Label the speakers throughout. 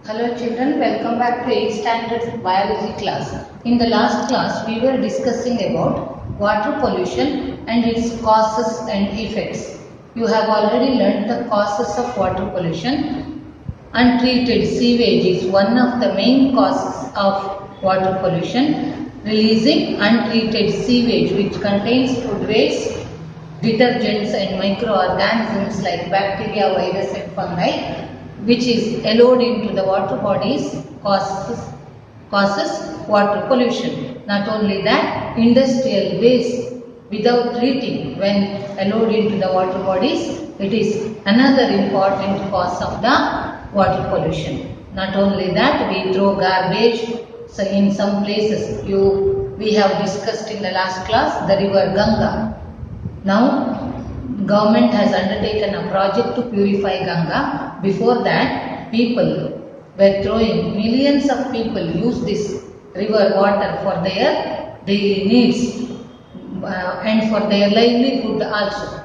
Speaker 1: Hello children, welcome back to 8th standard biology class. In the last class, we were discussing about water pollution and its causes and effects. You have already learnt the causes of water pollution. Untreated sewage is one of the main causes of water pollution. Releasing untreated sewage which contains food waste, detergents and microorganisms like bacteria, virus and fungi which is allowed into the water bodies causes water pollution. Not only that, industrial waste without treating when allowed into the water bodies, it is another important cause of the water pollution. Not only that, we throw garbage. So in some places we have discussed in the last class the river Ganga. Now government has undertaken a project to purify Ganga. Before that, people were throwing, millions of people use this river water for their daily needs and for their livelihood also.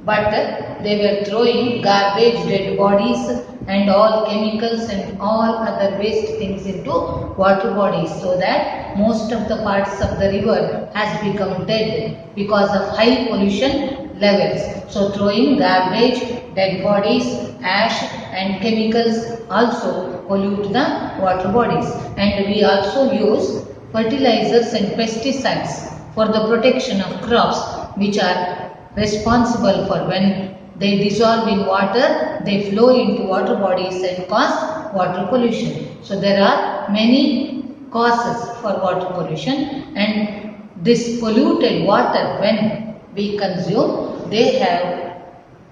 Speaker 1: But they were throwing garbage, dead bodies and all chemicals and all other waste things into water bodies, so that most of the parts of the river has become dead because of high pollution levels. So throwing garbage, dead bodies, ash and chemicals also pollute the water bodies. And we also use fertilizers and pesticides for the protection of crops, which are responsible for when they dissolve in water, they flow into water bodies and cause water pollution. So there are many causes for water pollution, and this polluted water, when we consume, they have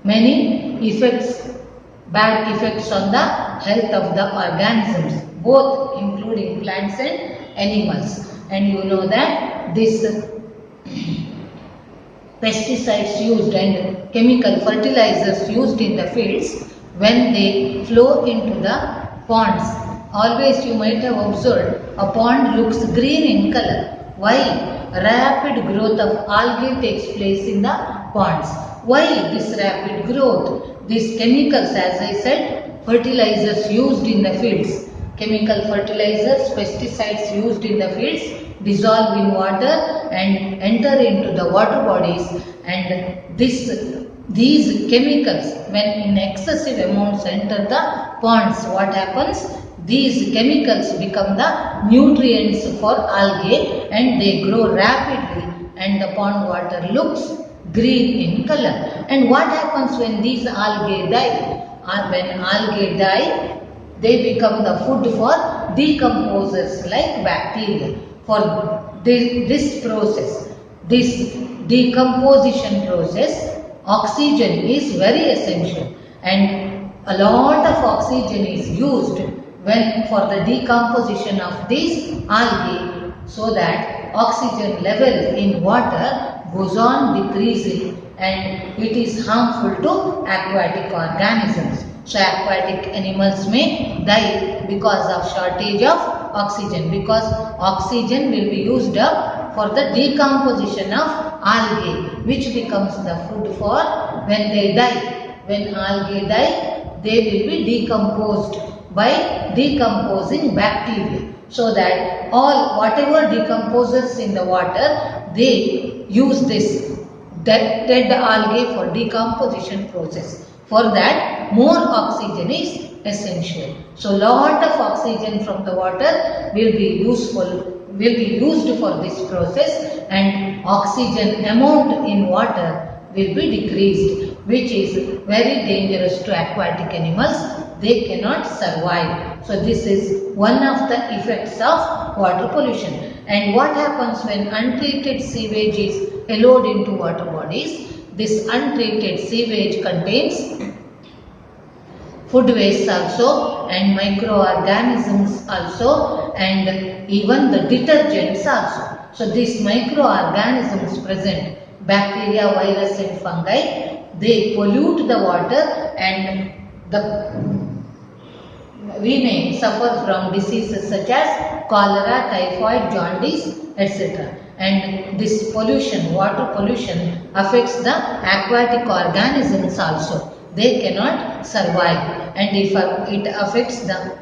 Speaker 1: many effects, bad effects on the health of the organisms, both including plants and animals. And you know that this pesticides used and chemical fertilizers used in the fields, when they flow into the ponds, always you might have observed a pond looks green in color. Why? Rapid growth of algae takes place in the ponds. Why this rapid growth? These chemicals, as I said, fertilizers used in the fields, chemical fertilizers, pesticides used in the fields dissolve in water and enter into the water bodies, and these chemicals, when in excessive amounts enter the ponds, what happens? These chemicals become the nutrients for algae and they grow rapidly, and the pond water looks green in color. And what happens when these algae die? When algae die, they become the food for decomposers like bacteria. For this process, this decomposition process, oxygen is very essential, and a lot of oxygen is used when for the decomposition of these algae, so that oxygen level in water goes on decreasing and it is harmful to aquatic organisms. So aquatic animals may die because of shortage of oxygen, because oxygen will be used up for the decomposition of algae, which becomes the food for when they die. When algae die, they will be decomposed by decomposing bacteria, so that all whatever decomposers in the water, they use this dead algae for decomposition process. For that, more oxygen is essential. So lot of oxygen from the water will be used for this process, and oxygen amount in water will be decreased, which is very dangerous to aquatic animals. They cannot survive. So this is one of the effects of water pollution. And what happens when untreated sewage is allowed into water bodies? This untreated sewage contains food waste also, and microorganisms also, and even the detergents also. So these microorganisms present, bacteria, virus and fungi, they pollute the water, and we may suffer from diseases such as cholera, typhoid, jaundice, etc. And this pollution, water pollution, affects the aquatic organisms also. They cannot survive, and if it affects the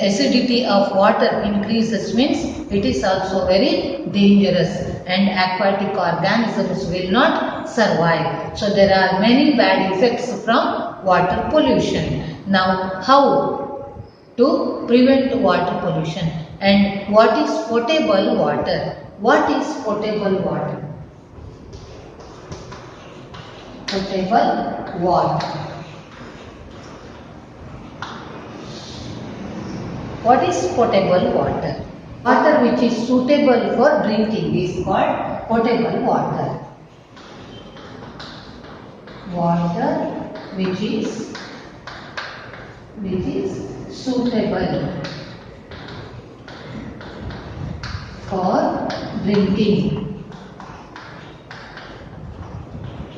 Speaker 1: acidity of water increases means it is also very dangerous and aquatic organisms will not survive. So there are many bad effects from water pollution. Now how to prevent water pollution and what is potable water? What is potable water? Potable water. What is potable water? Water which is suitable for drinking is called potable water. Water which is suitable for drinking.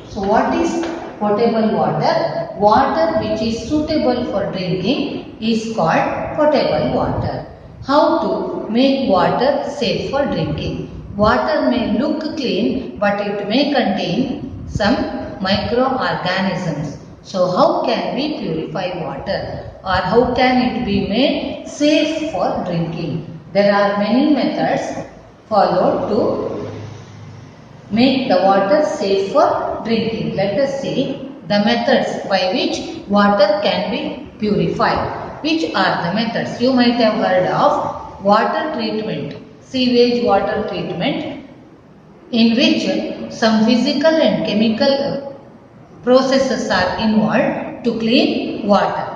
Speaker 1: So what is potable water? Water which is suitable for drinking is called potable water. How to make water safe for drinking? Water may look clean but it may contain some microorganisms. So how can we purify water or how can it be made safe for drinking? There are many methods followed to make the water safe for drinking. Let us see the methods by which water can be purified. Which are the methods? You might have heard of water treatment, sewage water treatment, in which some physical and chemical processes are involved to clean water.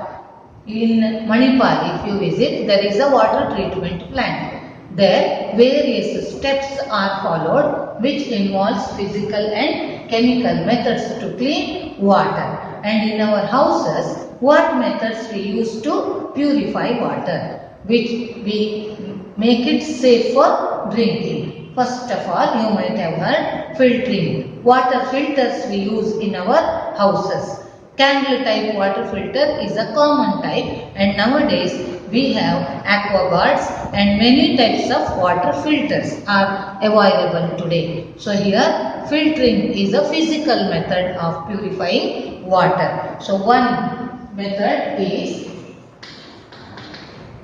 Speaker 1: In Manipal, if you visit, there is a water treatment plant. There various steps are followed which involves physical and chemical methods to clean water. And in our houses, what methods we use to purify water, which we make it safe for drinking. First of all, you might have heard filtering. Water filters we use in our houses. Candle type water filter is a common type and nowadays we have aquaguards and many types of water filters are available today. So here filtering is a physical method of purifying water. So one method is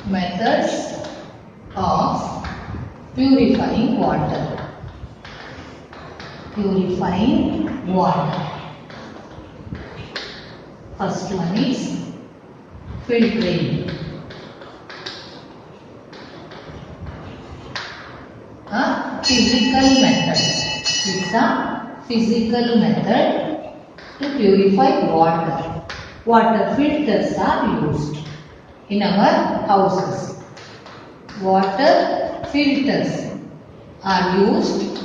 Speaker 1: methods of purifying water. Purifying water. First one is filtering. A physical method. It's a physical method to purify water. Water filters are used in our houses. Water filters are used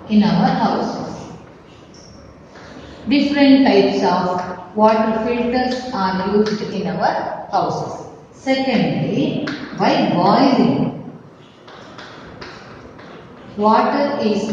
Speaker 1: in our houses. Different types of water filters are used in our houses. Secondly, by boiling. Water is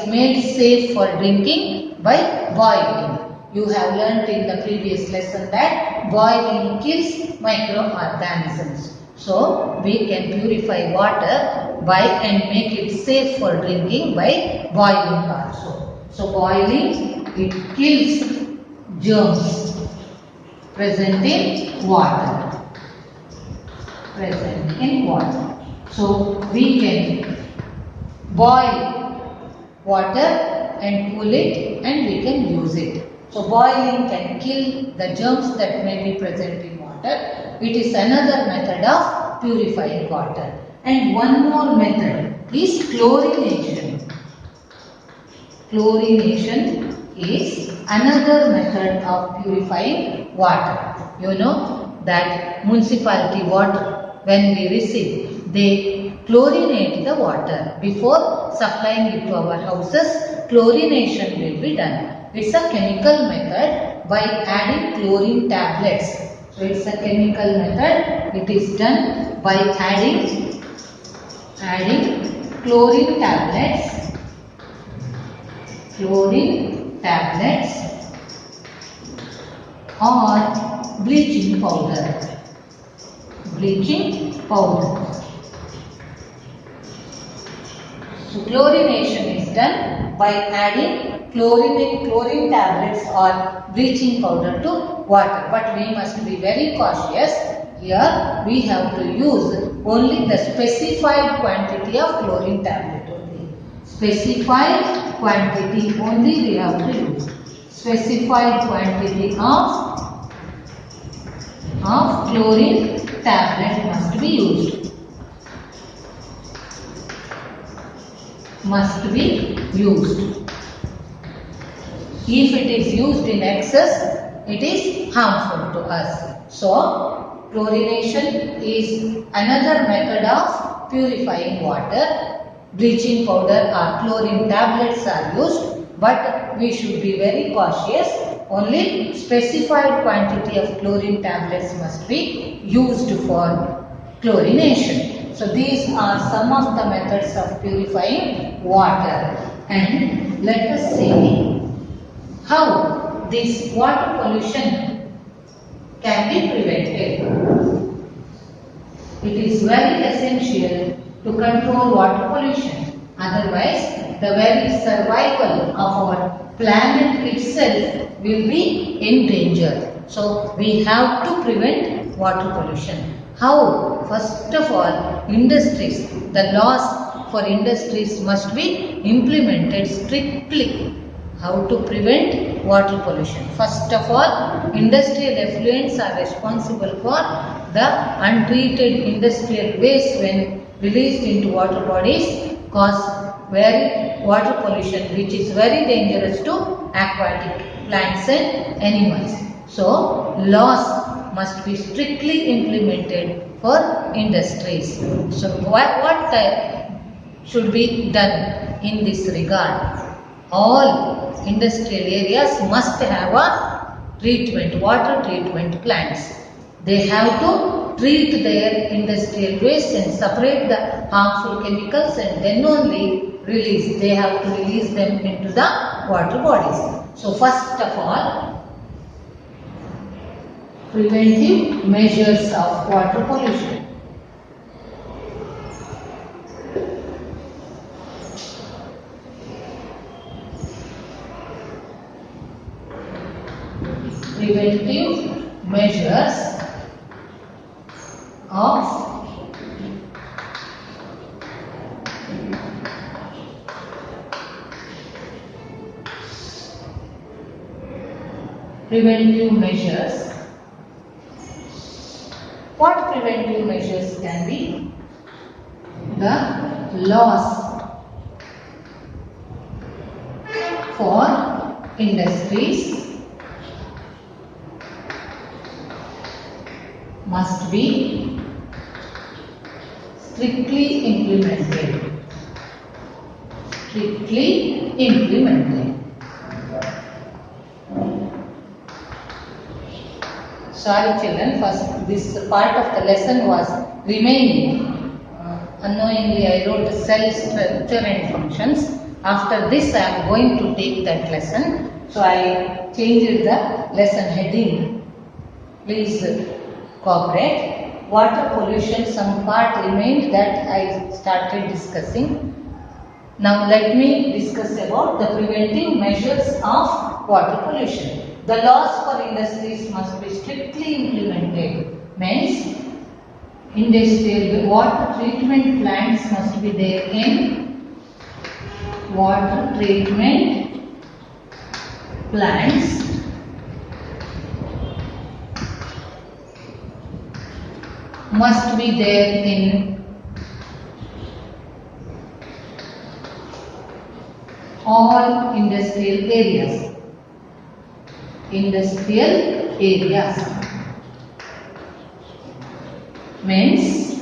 Speaker 1: made safe for drinking by boiling. You have learnt in the previous lesson that boiling kills microorganisms. So we can purify water by and make it safe for drinking by boiling also. So boiling, it kills germs present in water. So we can boil water and cool it and we can use it. So boiling can kill the germs that may be present in water. It is another method of purifying water. And one more method is chlorination. Chlorination is another method of purifying water. You know that municipality water, when we receive, they chlorinate the water. Before supplying it to our houses, chlorination will be done. It's a chemical method by adding chlorine tablets. So it's a chemical method. It is done by adding chlorine tablets. Or bleaching powder. So chlorination is done by adding chlorine tablets or bleaching powder to water. But we must be very cautious. Here we have to use only the specified quantity of chlorine tablet only. Specified quantity only we have to use. Specified quantity of chlorine tablet must be used. Must be used. If it is used in excess, it is harmful to us. So, chlorination is another method of purifying water. Bleaching powder or chlorine tablets are used, but we should be very cautious. Only specified quantity of chlorine tablets must be used for chlorination. So, these are some of the methods of purifying water. And let us see how this water pollution can be prevented. It is very essential to control water pollution. Otherwise, the very survival of our planet itself will be in danger. So, we have to prevent water pollution. How? First of all, industries. The laws for industries must be implemented strictly. How to prevent water pollution? First of all, industrial effluents are responsible for the untreated industrial waste when released into water bodies cause very water pollution, which is very dangerous to aquatic plants and animals. So, laws must be strictly implemented for industries. So, what should be done in this regard? All industrial areas must have a water treatment plants. They have to treat their industrial waste and separate the harmful chemicals and then only release. They have to release them into the water bodies. So, first of all, preventive measures of water pollution. Preventive measures of preventive measures. What preventive measures can be? The laws for industries must be strictly implemented. Strictly implemented. Sorry children, first this part of the lesson was remaining. Unknowingly I wrote cell structure and functions. After this I am going to take that lesson. So I changed the lesson heading. Please cooperate. Water pollution, some part remained that I started discussing. Now let me discuss about the preventive measures of water pollution. The laws for industries must be strictly implemented. Means industrial water treatment plants must be there in water treatment plants. Must be there in all industrial areas. Industrial areas means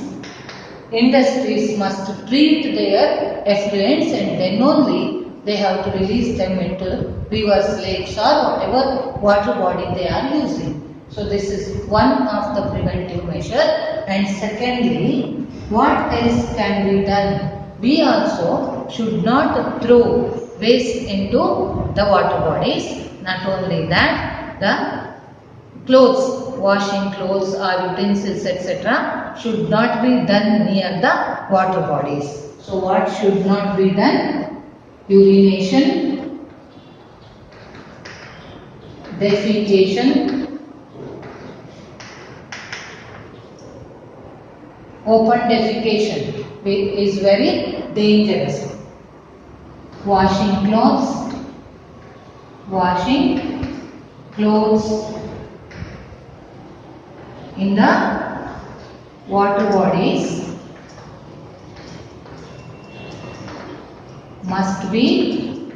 Speaker 1: industries must treat their effluents and then only they have to release them into rivers, lakes or whatever water body they are using. So this is one of the preventive measure. And secondly, what else can be done? We also should not throw waste into the water bodies. Not only that, the clothes, washing clothes or utensils etc. should not be done near the water bodies. So what should not be done? Urination defecation, open defecation is very dangerous. Washing clothes in the water bodies must be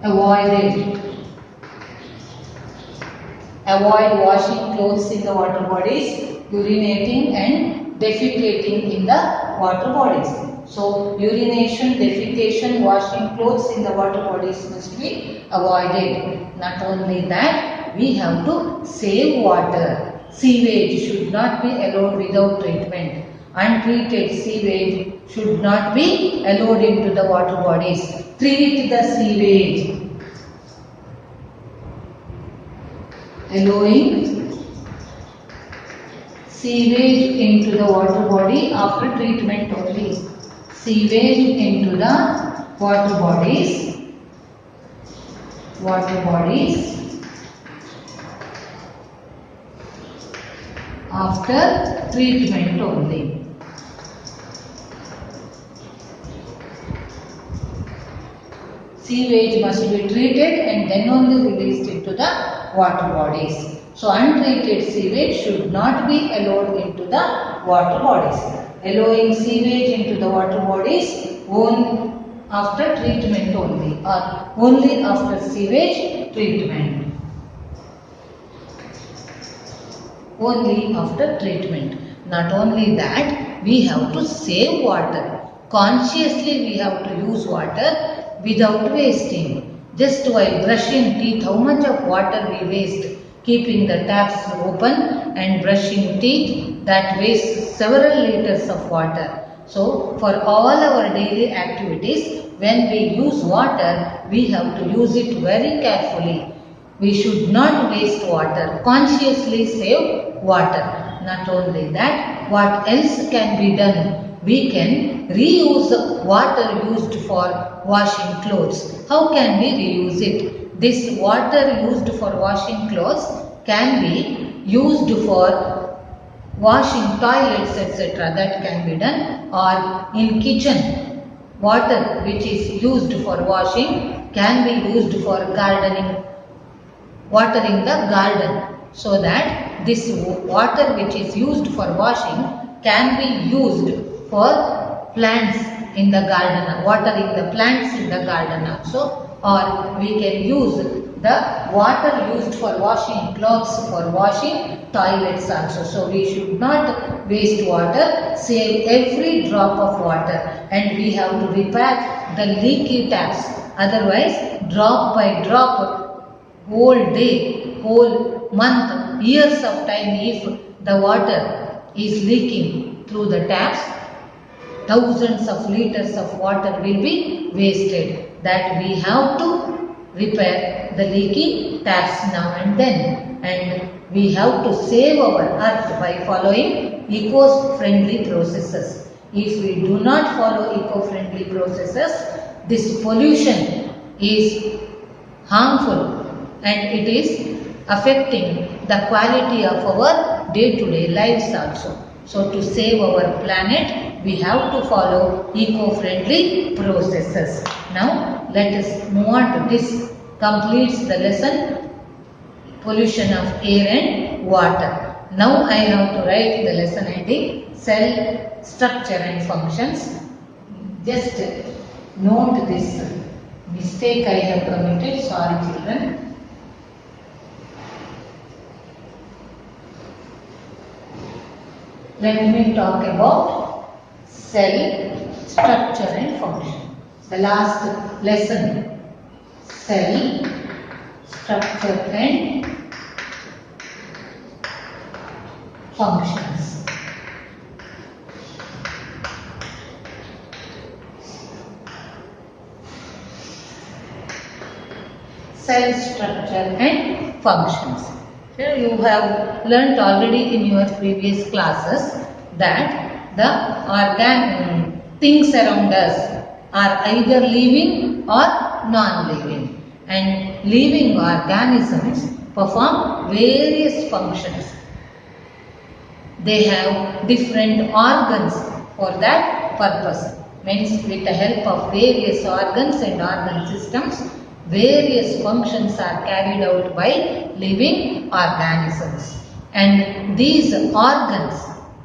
Speaker 1: avoided. Avoid washing clothes in the water bodies, urinating and defecating in the water bodies. So, urination, defecation, washing clothes in the water bodies must be avoided. Not only that, we have to save water. Sewage should not be allowed without treatment. Untreated sewage should not be allowed into the water bodies. Treat the sewage. Allowing sewage into the water body after treatment only. Sewage into the water bodies after treatment only. Sewage must be treated and then only released into the water bodies. So, untreated sewage should not be allowed into the water bodies. Allowing sewage into the water bodies only after treatment only, or only after sewage treatment. Only after treatment. Not only that, we have to save water. Consciously we have to use water without wasting. Just while brushing teeth, how much of water we waste? Keeping the taps open and brushing teeth, that wastes several liters of water. So, for all our daily activities, when we use water, we have to use it very carefully. We should not waste water. Consciously save water. Not only that, what else can be done? We can reuse water used for washing clothes. How can we reuse it? This water used for washing clothes can be used for washing toilets, etc. That can be done. Or in kitchen, water which is used for washing can be used for gardening, watering the garden, so that this water which is used for washing can be used for plants in the garden, watering the plants in the garden also, or we can use the water used for washing clothes for washing toilets also. So, we should not waste water, save every drop of water, and we have to repair the leaky taps. Otherwise, drop by drop, whole day, whole month, years of time, if the water is leaking through the taps, thousands of liters of water will be wasted. That we have to repair the leaky taps now and then, and we have to save our earth by following eco-friendly processes. If we do not follow eco-friendly processes, this pollution is harmful and it is affecting the quality of our day-to-day lives also. So, to save our planet, we have to follow eco-friendly processes. Now, let us move on to this. Completes the lesson, pollution of air and water. Now, I have to write the lesson heading, cell structure and functions. Just note this mistake I have committed. Sorry, children. Let me talk about cell structure and function. The last lesson, cell structure and functions. Cell structure and functions. Here you have learnt already in your previous classes that the things around us are either living or non-living, and living organisms perform various functions. They have different organs for that purpose. Means with the help of various organs and organ systems, various functions are carried out by living organisms. And these organs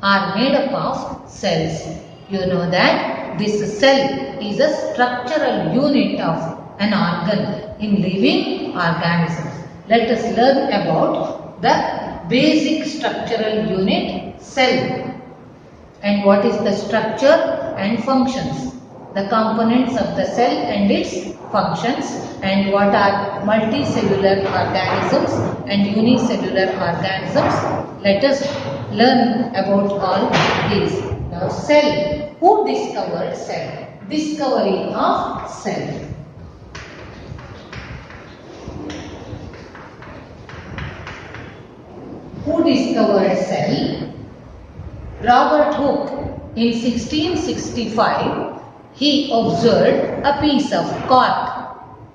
Speaker 1: are made up of cells. You know that this cell is a structural unit of an organ in living organisms. Let us learn about the basic structural unit, cell. And what is the structure and functions? The components of the cell and its functions, and what are multicellular organisms and unicellular organisms. Let us learn about all these. Now, cell. Who discovered cell? Discovery of cell. Who discovered cell? Robert Hooke. In 1665, he observed a piece of cork,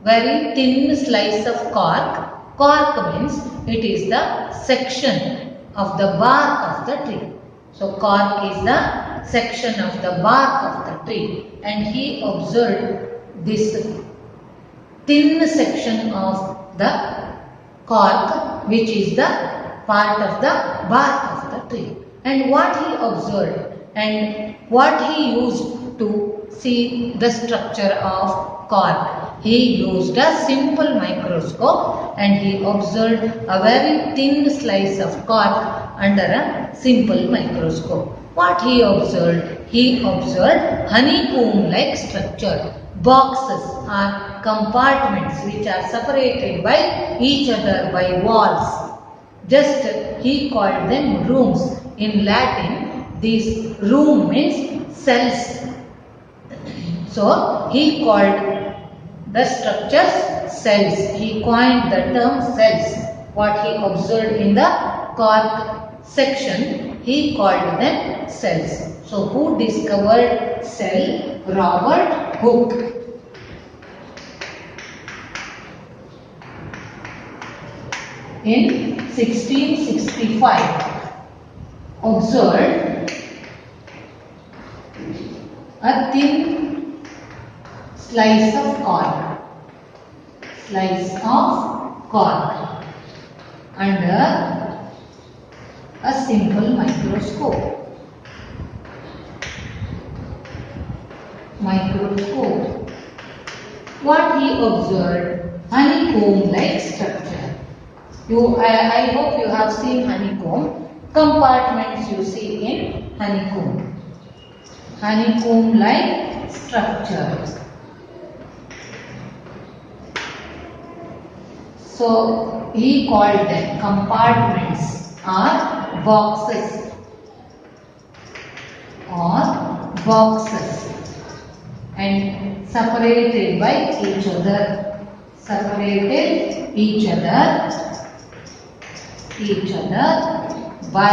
Speaker 1: very thin slice of cork. Cork means it is the section of the bark of the tree. So, cork is the section of the bark of the tree, and he observed this thin section of the cork, which is the part of the bark of the tree. And what he observed and what he used to see the structure of cork. He used a simple microscope and he observed a very thin slice of cork under a simple microscope. What he observed? He observed honeycomb-like structure. Boxes or compartments which are separated by each other by walls. Just he called them rooms. In Latin, this room means cells. So, he called the structures cells. He coined the term cells. What he observed in the cork section, he called them cells. So, who discovered cell? Robert Hooke. In 1665, observed a thin slice of cork under a simple microscope. What he observed? Honeycomb-like structure. I hope you have seen honeycomb. Compartments you see in honeycomb. Honeycomb-like structure. So, he called them compartments or boxes. And separated by each other. By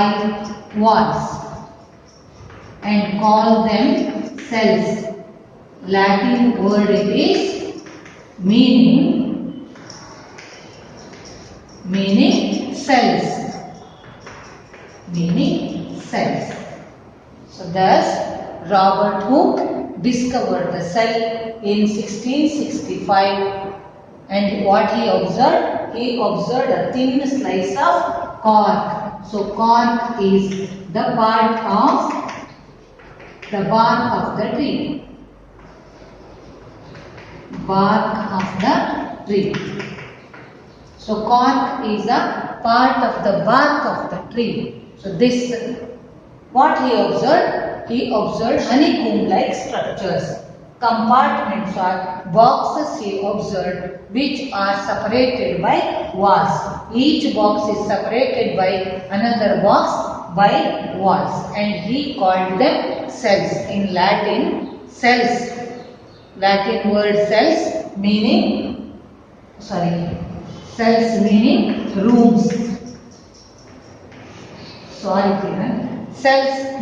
Speaker 1: walls, and call them cells. Latin word it is meaning cells. So thus Robert Hooke discovered the cell in 1665, and what he observed? He observed a thin slice of cork. So, cork is the part of the bark of the tree. So, cork is a part of the bark of the tree. So, this, what he observed? He observed honeycomb-like structures. Compartments or boxes he observed, which are separated by walls. Each box is separated by another box by walls, and he called them cells. In Latin, cells. Latin word cells meaning rooms. Cells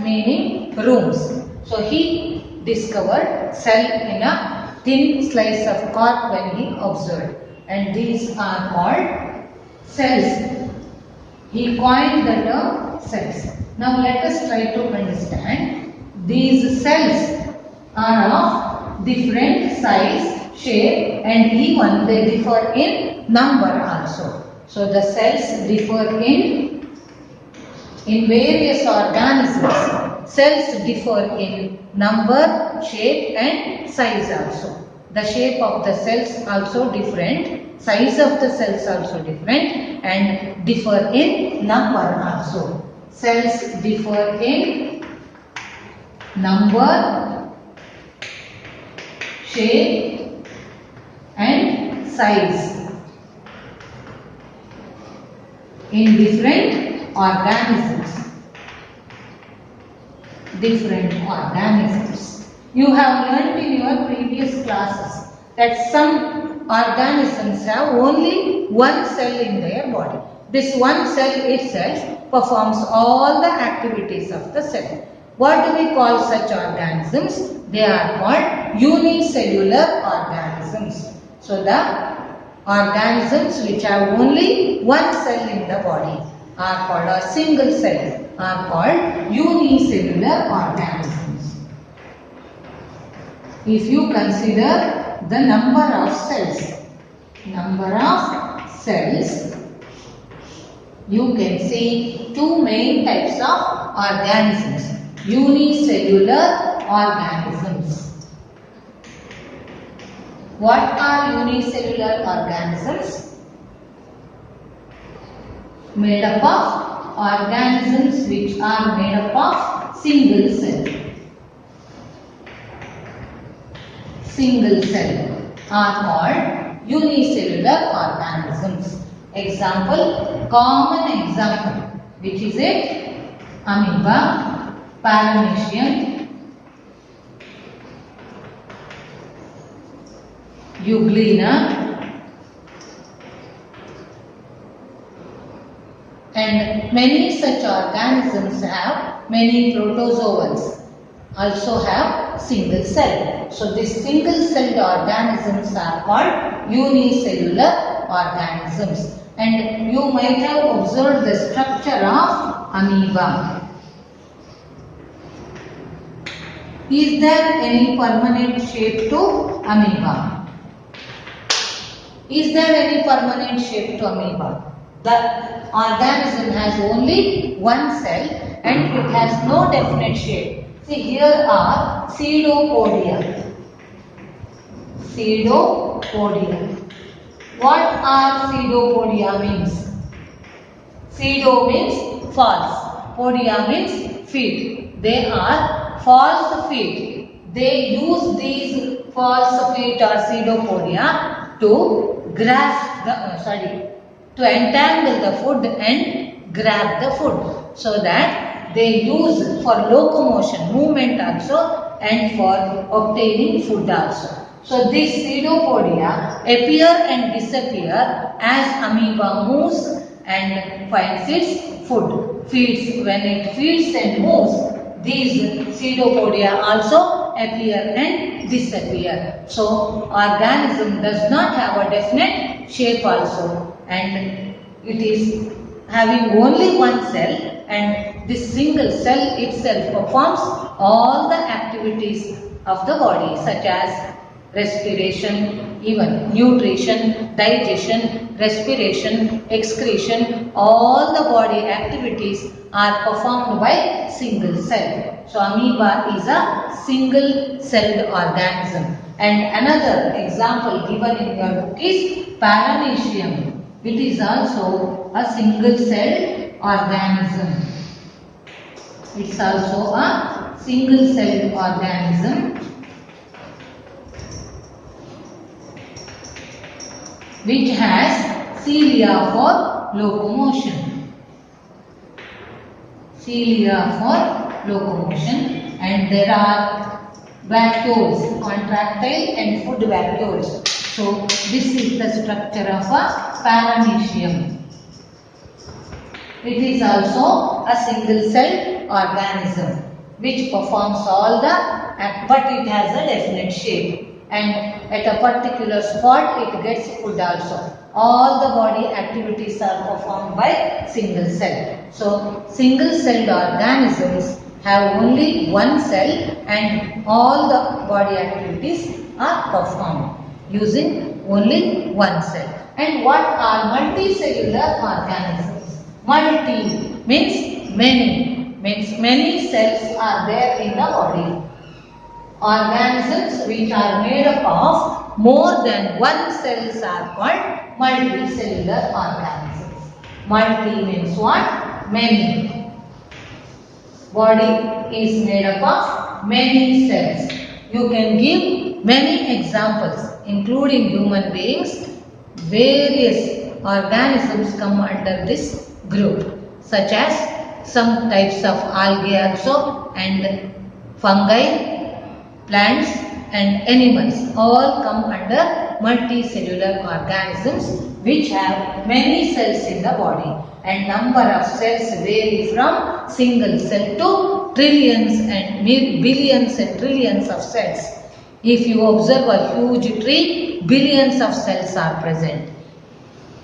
Speaker 1: meaning rooms. So he discovered cell in a thin slice of cork when he observed, and these are called cells. He coined the term cells. Now let us try to understand. These cells are of different size, shape, and even they differ in number also. So the cells differ in various organisms. Cells differ in number, shape, and size also. The shape of the cells also different, size of the cells also different, and differ in number also. Cells differ in number, shape, and size in different organisms. You have learnt in your previous classes that some organisms have only one cell in their body. This one cell itself performs all the activities of the cell. What do we call such organisms? They are called unicellular organisms. So the organisms which have only one cell in the body are called, a single cell are called unicellular organisms. If you consider the number of cells, you can see two main types of organisms, unicellular organisms. What are unicellular organisms? Made up of organisms which are made up of single cell. Single cell are called unicellular organisms. Example, common example, which is it? Amoeba, Paramecium, Euglena, and many such organisms have many protozoans, also have single cell. So these single celled organisms are called unicellular organisms. And you might have observed the structure of amoeba. Is there any permanent shape to amoeba? Is there any permanent shape to amoeba? The organism has only one cell and it has no definite shape. See, here are pseudopodia. Pseudopodia. What are pseudopodia means? Pseudo means false. Podia means feet. They are false feet. They use these false feet or pseudopodia to grasp the, to entangle the food and grab the food, so that they use for locomotion, movement also, and for obtaining food also. So these pseudopodia appear and disappear as amoeba moves and finds its food. Feeds, when it feeds and moves, these pseudopodia also appear and disappear. So organism does not have a definite shape also, and it is having only one cell, and this single cell itself performs all the activities of the body, such as respiration, even nutrition, digestion, respiration, excretion. All the body activities are performed by single cell. So amoeba is a single celled organism. And another example given in your book is Paramecium. It is also a single celled organism. It's also a single celled organism which has cilia for locomotion. Cilia for locomotion, and there are vacuoles, contractile and food vacuoles. So this is the structure of a Paramecium. It is also a single celled organism. which performs all the act, but it has a definite shape. And at a particular spot it gets food also. All the body activities are performed by single cell. So single celled organisms have only one cell and all the body activities are performed using only one cell. And what are multicellular organisms? Multi means many cells are there in the body. Organisms which are made up of more than one cells are called multicellular organisms. Multi means what? Many. Body is made up of many cells. You can give many examples including human beings. Various organisms come under this group, such as some types of algae also, and fungi, plants and animals all come under multicellular organisms which have many cells in the body, and number of cells vary from single cell to trillions and billions and trillions of cells. If you observe a huge tree, billions of cells are present.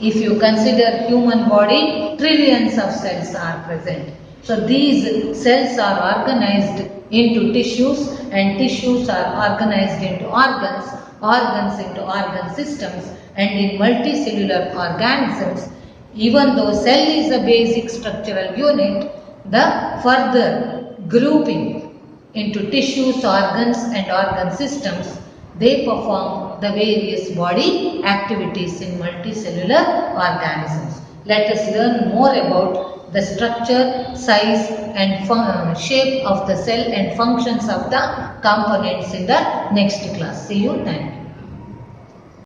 Speaker 1: If you consider human body, trillions of cells are present. So these cells are organized into tissues, and tissues are organized into organs, organs into organ systems, and in multicellular organisms, even though cell is a basic structural unit, the further grouping into tissues, organs and organ systems, they perform the various body activities in multicellular organisms. Let us learn more about the structure, size and shape of the cell and functions of the components in the next class. See you. Thank you.